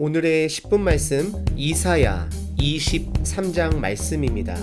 오늘의 10분 말씀 이사야 23장 말씀입니다.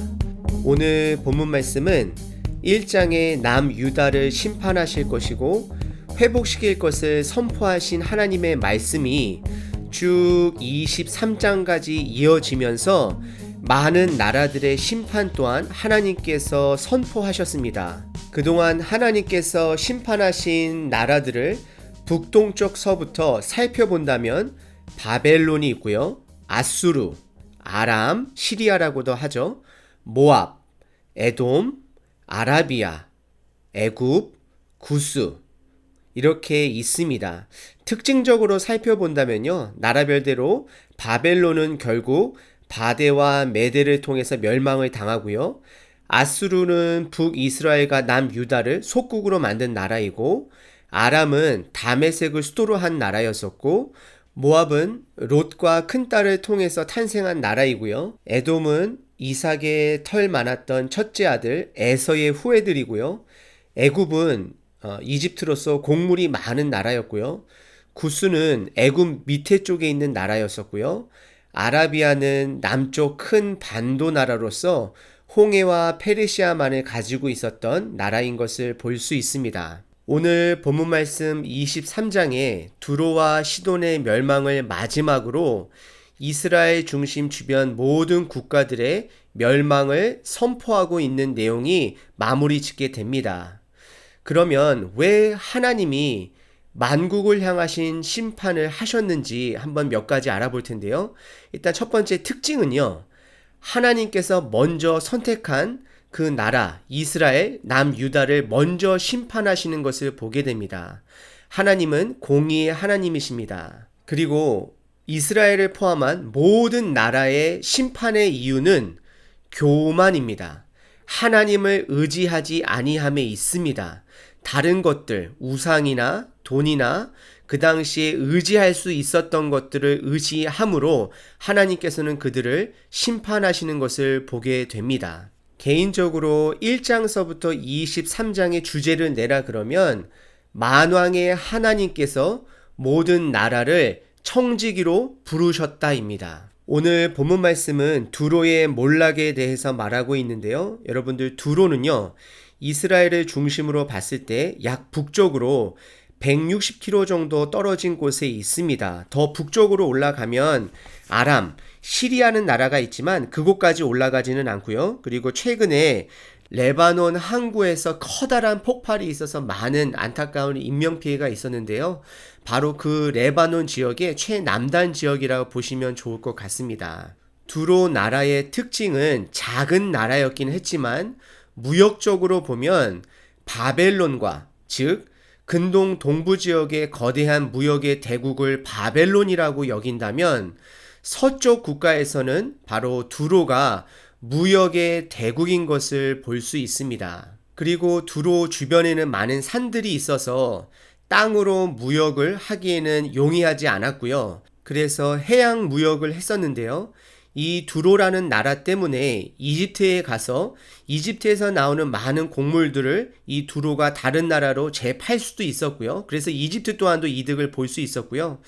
오늘 본문 말씀은 1장에 남유다를 심판하실 것이고 회복시킬 것을 선포하신 하나님의 말씀이 쭉 23장까지 이어지면서 많은 나라들의 심판 또한 하나님께서 선포하셨습니다. 그동안 하나님께서 심판하신 나라들을 북동쪽 서부터 살펴본다면 바벨론이 있고요. 아수르, 아람, 시리아라고도 하죠. 모압, 에돔, 아라비아, 애굽, 구스 이렇게 있습니다. 특징적으로 살펴본다면요. 나라별대로 바벨론은 결국 바데와 메데를 통해서 멸망을 당하고요. 아수르는 북이스라엘과 남유다를 속국으로 만든 나라이고 아람은 다메섹을 수도로 한 나라였었고 모압은 롯과 큰딸을 통해서 탄생한 나라이고요. 에돔은 이삭의 털 많았던 첫째 아들 에서의 후예들이고요. 애굽은 이집트로서 곡물이 많은 나라였고요. 구스는 애굽 밑에 쪽에 있는 나라였었고요. 아라비아는 남쪽 큰 반도 나라로서 홍해와 페르시아만을 가지고 있었던 나라인 것을 볼 수 있습니다. 오늘 본문 말씀 23장에 두로와 시돈의 멸망을 마지막으로 이스라엘 중심 주변 모든 국가들의 멸망을 선포하고 있는 내용이 마무리 짓게 됩니다. 그러면 왜 하나님이 만국을 향하신 심판을 하셨는지 한번 몇 가지 알아볼 텐데요. 일단 첫 번째 특징은요. 하나님께서 먼저 선택한 그 나라 이스라엘 남유다를 먼저 심판하시는 것을 보게 됩니다. 하나님은 공의의 하나님이십니다. 그리고 이스라엘을 포함한 모든 나라의 심판의 이유는 교만입니다. 하나님을 의지하지 아니함에 있습니다. 다른 것들, 우상이나 돈이나 그 당시에 의지할 수 있었던 것들을 의지함으로 하나님께서는 그들을 심판하시는 것을 보게 됩니다. 개인적으로 1장서부터 23장의 주제를 내라 그러면 만왕의 하나님께서 모든 나라를 청지기로 부르셨다입니다. 오늘 본문 말씀은 두로의 몰락에 대해서 말하고 있는데요. 여러분들 두로는요. 이스라엘을 중심으로 봤을 때 약 북쪽으로 160km 정도 떨어진 곳에 있습니다. 더 북쪽으로 올라가면 아람, 시리아는 나라가 있지만 그곳까지 올라가지는 않고요. 그리고 최근에 레바논 항구에서 커다란 폭발이 있어서 많은 안타까운 인명피해가 있었는데요. 바로 그 레바논 지역의 최남단 지역이라고 보시면 좋을 것 같습니다. 두로 나라의 특징은 작은 나라였긴 했지만 무역적으로 보면 바벨론과 즉 근동 동부 지역의 거대한 무역의 대국을 바벨론이라고 여긴다면 서쪽 국가에서는 바로 두로가 무역의 대국인 것을 볼 수 있습니다. 그리고 두로 주변에는 많은 산들이 있어서 땅으로 무역을 하기에는 용이하지 않았고요. 그래서 해양 무역을 했었는데요. 이 두로라는 나라 때문에 이집트에 가서 이집트에서 나오는 많은 곡물들을 이 두로가 다른 나라로 재팔 수도 있었고요. 그래서 이집트 또한도 이득을 볼 수 있었고요.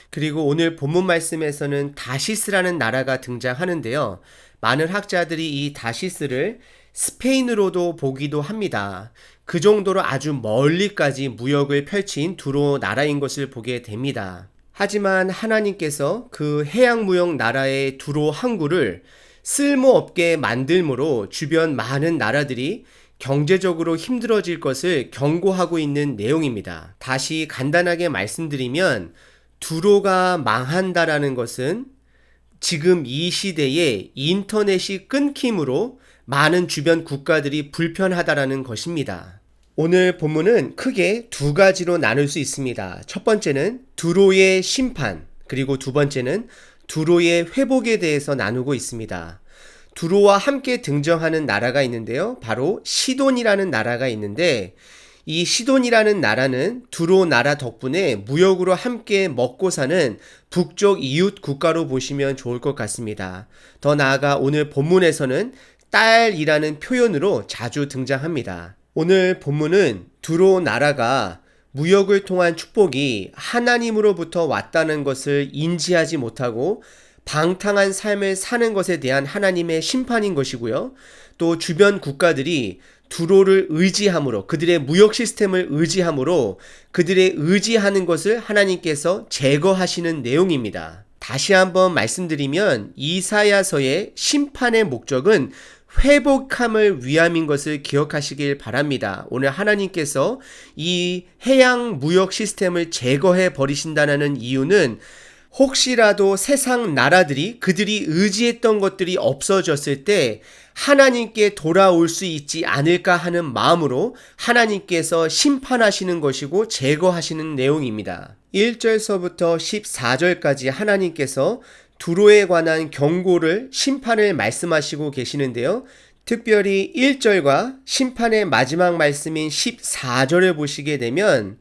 그리고 오늘 본문 말씀에서는 다시스라는 나라가 등장하는데요. 많은 학자들이 이 다시스를 스페인으로도 보기도 합니다. 그 정도로 아주 멀리까지 무역을 펼친 두로 나라인 것을 보게 됩니다. 하지만 하나님께서 그 해양무역 나라의 두로 항구를 쓸모없게 만들므로 주변 많은 나라들이 경제적으로 힘들어질 것을 경고하고 있는 내용입니다. 다시 간단하게 말씀드리면 두로가 망한다라는 것은 지금 이 시대에 인터넷이 끊김으로 많은 주변 국가들이 불편하다라는 것입니다. 오늘 본문은 크게 두 가지로 나눌 수 있습니다. 첫 번째는 두로의 심판, 그리고 두 번째는 두로의 회복에 대해서 나누고 있습니다. 두로와 함께 등장하는 나라가 있는데요. 바로 시돈이라는 나라가 있는데 이 시돈이라는 나라는 두로 나라 덕분에 무역으로 함께 먹고 사는 북쪽 이웃 국가로 보시면 좋을 것 같습니다. 더 나아가 오늘 본문에서는 딸이라는 표현으로 자주 등장합니다. 오늘 본문은 두로 나라가 무역을 통한 축복이 하나님으로부터 왔다는 것을 인지하지 못하고 방탕한 삶을 사는 것에 대한 하나님의 심판인 것이고요. 또 주변 국가들이 두로를 의지함으로, 그들의 무역 시스템을 의지함으로 그들의 의지하는 것을 하나님께서 제거하시는 내용입니다. 다시 한번 말씀드리면 이사야서의 심판의 목적은 회복함을 위함인 것을 기억하시길 바랍니다. 오늘 하나님께서 이 해양 무역 시스템을 제거해 버리신다는 이유는 혹시라도 세상 나라들이 그들이 의지했던 것들이 없어졌을 때 하나님께 돌아올 수 있지 않을까 하는 마음으로 하나님께서 심판하시는 것이고 제거하시는 내용입니다. 1절서부터 14절까지 하나님께서 두로에 관한 경고를, 심판을 말씀하시고 계시는데요. 특별히 1절과 심판의 마지막 말씀인 14절을 보시게 되면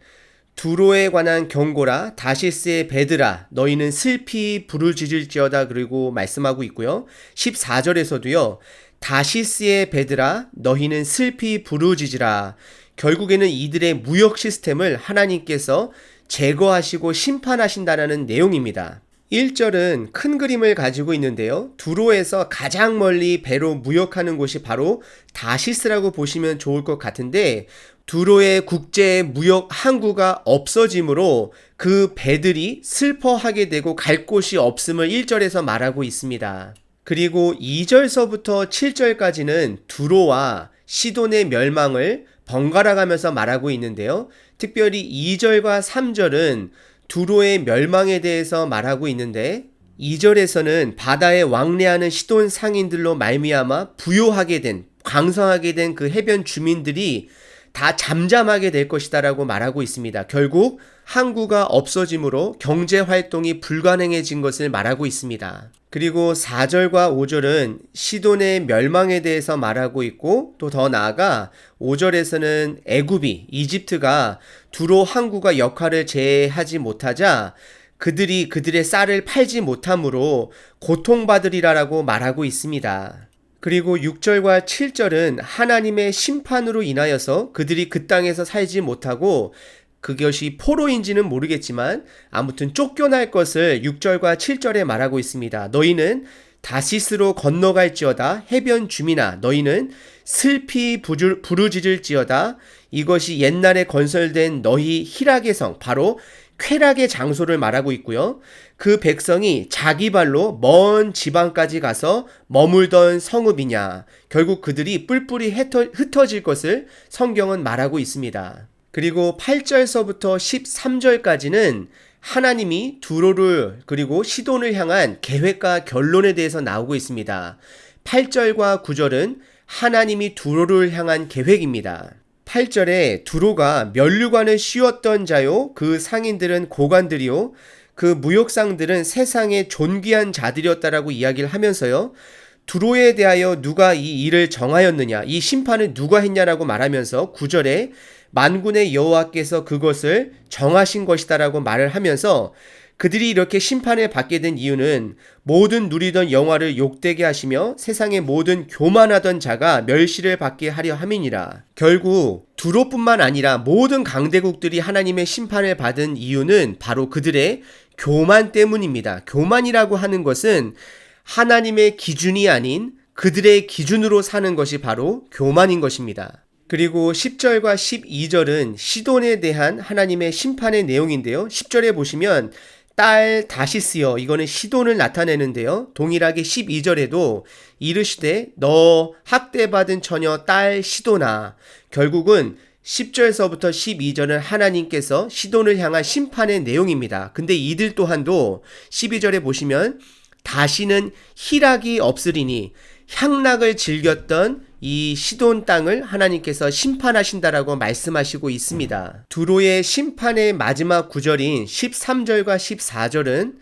두로에 관한 경고라 다시스의 배들아 너희는 슬피 부르짖을지어다 그리고 말씀하고 있고요. 14절에서도요. 다시스의 배들아 너희는 슬피 부르짖으라. 결국에는 이들의 무역 시스템을 하나님께서 제거하시고 심판하신다는 내용입니다. 1절은 큰 그림을 가지고 있는데요. 두로에서 가장 멀리 배로 무역하는 곳이 바로 다시스라고 보시면 좋을 것 같은데 두로의 국제 무역 항구가 없어지므로 그 배들이 슬퍼하게 되고 갈 곳이 없음을 1절에서 말하고 있습니다. 그리고 2절서부터 7절까지는 두로와 시돈의 멸망을 번갈아 가면서 말하고 있는데요. 특별히 2절과 3절은 두로의 멸망에 대해서 말하고 있는데 2절에서는 바다에 왕래하는 시돈 상인들로 말미암아 부요하게 된, 강성하게 된 그 해변 주민들이 다 잠잠하게 될 것이다 라고 말하고 있습니다. 결국 항구가 없어짐으로 경제 활동이 불가능해진 것을 말하고 있습니다. 그리고 4절과 5절은 시돈의 멸망에 대해서 말하고 있고 또 더 나아가 5절에서는 애굽이, 이집트가 두로 항구가 역할을 제하지 못하자 그들이 그들의 쌀을 팔지 못함으로 고통받으리라라고 말하고 있습니다. 그리고 6절과 7절은 하나님의 심판으로 인하여서 그들이 그 땅에서 살지 못하고 그것이 포로인지는 모르겠지만 아무튼 쫓겨날 것을 6절과 7절에 말하고 있습니다. 너희는 다시스로 건너갈지어다. 해변 주민아 너희는 슬피 부르짖을지어다. 이것이 옛날에 건설된 너희 희락의 성, 바로 쾌락의 장소를 말하고 있고요. 그 백성이 자기 발로 먼 지방까지 가서 머물던 성읍이냐. 결국 그들이 뿔뿔이 흩어질 것을 성경은 말하고 있습니다. 그리고 8절서부터 13절까지는 하나님이 두로를 그리고 시돈을 향한 계획과 결론에 대해서 나오고 있습니다. 8절과 9절은 하나님이 두로를 향한 계획입니다. 8절에 두로가 면류관을 씌웠던 자요 그 상인들은 고관들이요 그 무역상들은 세상의 존귀한 자들이었다라고 이야기를 하면서요. 두로에 대하여 누가 이 일을 정하였느냐, 이 심판을 누가 했냐라고 말하면서 9절에 만군의 여호와께서 그것을 정하신 것이다라고 말을 하면서 그들이 이렇게 심판을 받게 된 이유는 모든 누리던 영화를 욕되게 하시며 세상의 모든 교만하던 자가 멸시를 받게 하려 함이니라. 결국 두로뿐만 아니라 모든 강대국들이 하나님의 심판을 받은 이유는 바로 그들의 교만 때문입니다. 교만이라고 하는 것은 하나님의 기준이 아닌 그들의 기준으로 사는 것이 바로 교만인 것입니다. 그리고 10절과 12절은 시돈에 대한 하나님의 심판의 내용인데요. 10절에 보시면 딸 다시스여, 이거는 시돈을 나타내는데요. 동일하게 12절에도 이르시되 너 학대받은 처녀 딸 시돈아. 결국은 10절서부터 12절은 하나님께서 시돈을 향한 심판의 내용입니다. 근데 이들 또한도 12절에 보시면 다시는 희락이 없으리니 향락을 즐겼던 이 시돈 땅을 하나님께서 심판하신다라고 말씀하시고 있습니다. 두로의 심판의 마지막 구절인 13절과 14절은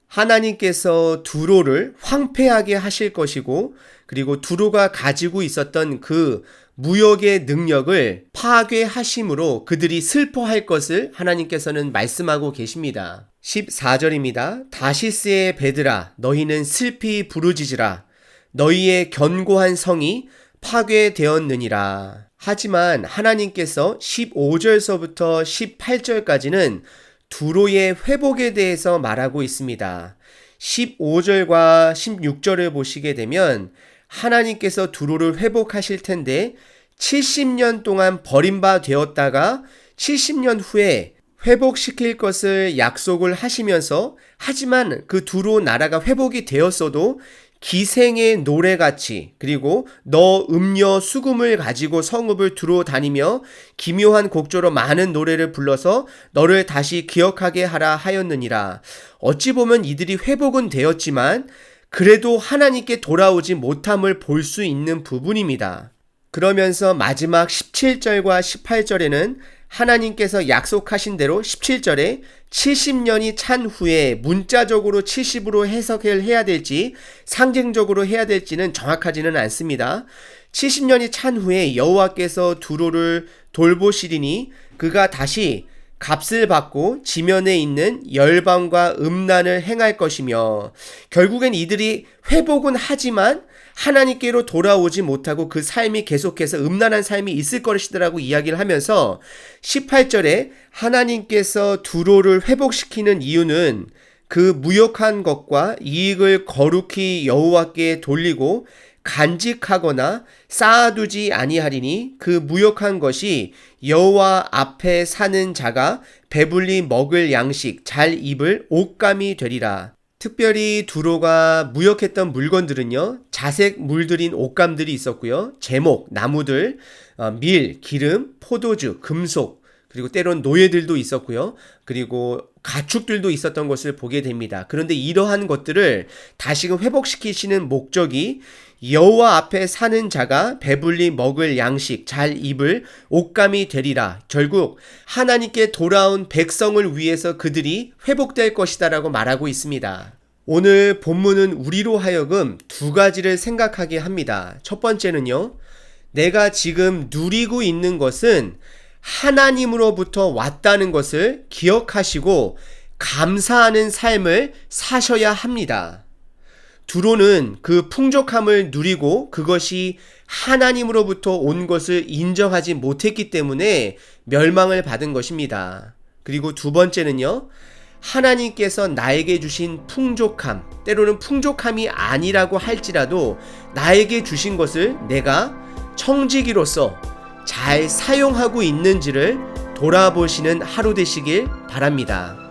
하나님께서 두로를 황폐하게 하실 것이고 그리고 두로가 가지고 있었던 그 무역의 능력을 파괴하심으로 그들이 슬퍼할 것을 하나님께서는 말씀하고 계십니다. 14절입니다. 다시스의 배들아 너희는 슬피 부르짖으라. 너희의 견고한 성이 파괴되었느니라. 하지만 하나님께서 15절서부터 18절까지는 두로의 회복에 대해서 말하고 있습니다. 15절과 16절을 보시게 되면 하나님께서 두로를 회복하실 텐데 70년 동안 버림받되었다가 70년 후에 회복시킬 것을 약속을 하시면서, 하지만 그 두로 나라가 회복이 되었어도 기생의 노래같이, 그리고 너 음료 수금을 가지고 성읍을 두루 다니며 기묘한 곡조로 많은 노래를 불러서 너를 다시 기억하게 하라 하였느니라. 어찌 보면 이들이 회복은 되었지만 그래도 하나님께 돌아오지 못함을 볼 수 있는 부분입니다. 그러면서 마지막 17절과 18절에는 하나님께서 약속하신 대로 17절에 70년이 찬 후에, 문자적으로 70으로 해석을 해야 될지 상징적으로 해야 될지는 정확하지는 않습니다. 70년이 찬 후에 여호와께서 두로를 돌보시리니 그가 다시 값을 받고 지면에 있는 열방과 음란을 행할 것이며, 결국엔 이들이 회복은 하지만 하나님께로 돌아오지 못하고 그 삶이 계속해서 음란한 삶이 있을 것이라고 이야기를 하면서 18절에 하나님께서 두로를 회복시키는 이유는 그 무역한 것과 이익을 거룩히 여호와께 돌리고 간직하거나 쌓아두지 아니하리니 그 무역한 것이 여호와 앞에 사는 자가 배불리 먹을 양식 잘 입을 옷감이 되리라. 특별히 두로가 무역했던 물건들은요, 자색 물들인 옷감들이 있었고요, 제목, 나무들, 밀, 기름, 포도주, 금속, 그리고 때론 노예들도 있었고요, 그리고 가축들도 있었던 것을 보게 됩니다. 그런데 이러한 것들을 다시금 회복시키시는 목적이 여호와 앞에 사는 자가 배불리 먹을 양식 잘 입을 옷감이 되리라. 결국 하나님께 돌아온 백성을 위해서 그들이 회복될 것이다 라고 말하고 있습니다. 오늘 본문은 우리로 하여금 두 가지를 생각하게 합니다. 첫 번째는요, 내가 지금 누리고 있는 것은 하나님으로부터 왔다는 것을 기억하시고 감사하는 삶을 사셔야 합니다. 두로는 그 풍족함을 누리고 그것이 하나님으로부터 온 것을 인정하지 못했기 때문에 멸망을 받은 것입니다. 그리고 두 번째는요, 하나님께서 나에게 주신 풍족함, 때로는 풍족함이 아니라고 할지라도 나에게 주신 것을 내가 청지기로서 잘 사용하고 있는지를 돌아보시는 하루 되시길 바랍니다.